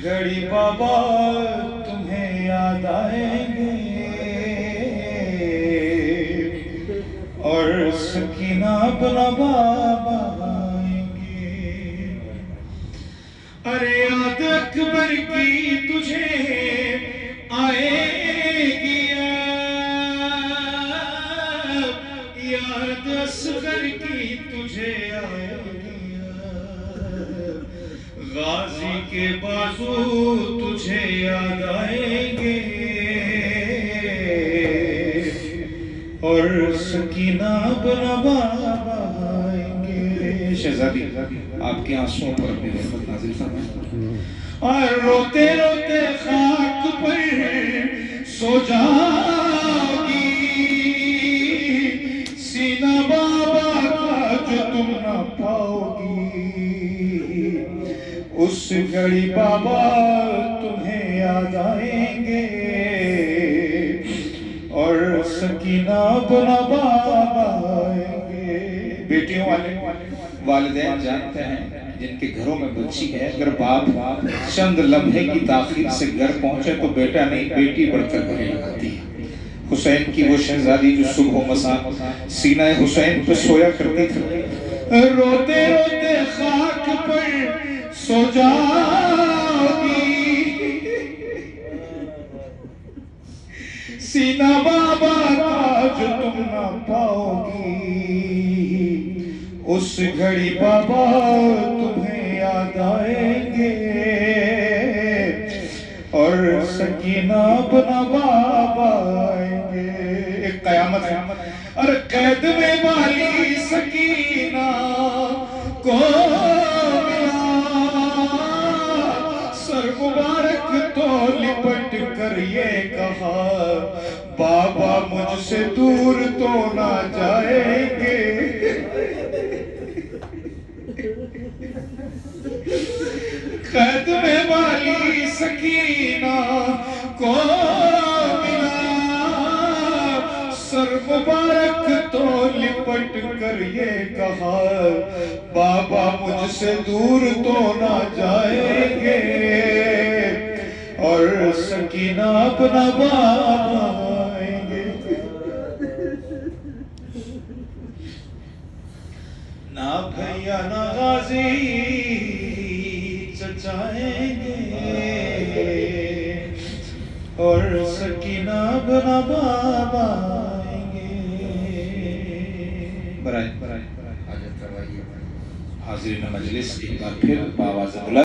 گھڑی بابا تمہیں یاد آئیں گے اور سکینہ بنا بابا آئیں گے. ارے یاد اکبر کی تجھے آئے گی، یاد اصغر کی تجھے آئے گی، غازی کے بازو تجھے یاد آئیں گے اور سکینہ بنا بابا آئیں گے. شہزادی آپ کے آنسوؤں پر اپنی رحمت نازل فرمائیں. اور روتے روتے خاک پر سو جاؤگی، سینہ بابا کا جو تم نہ پاؤگی، اس گھڑی بابا تمہیں یاد آئیں گے اور سکینہ بنا بابا آئیں گے. بیٹیوں والے والدین جانتے ہیں جن کے گھروں میں بچی ہے، اگر باپ چند لمحے کی تاخیر سے گھر پہنچے تو بیٹا نہیں بیٹی بڑھ کر گھریں لگاتی ہے. حسین کی وہ شہزادی جو صبح و مساء سینہ حسین پہ سویا کرتی تھی. روتے روتے خاک پر سو جاؤگی، سینہ بابا کا جو تم نہ پاؤگی، اس گھڑی بابا تمہیں یاد آئیں گے اور سکینہ بنا بابا آئیں گے. ایک قیامت ہے اور قید میں والی سکینہ کو ملا، سر مبارک تو لپٹ کر یہ کہا، بابا مجھ سے دور تو نہ جائیں گے. قید میں والی سکینہ کو ملا، سر مبارک تو لپٹ کر یہ کہا، بابا مجھ سے دور تو نہ جائیں گے اور سکینہ اپنا بابا آئیں گے. نہ بھیا نہ غازی چچائیں گے اور سکینہ بنا بابا آئیں گے. برائے حاضرین مجلس ایک بار پھر بآواز بلند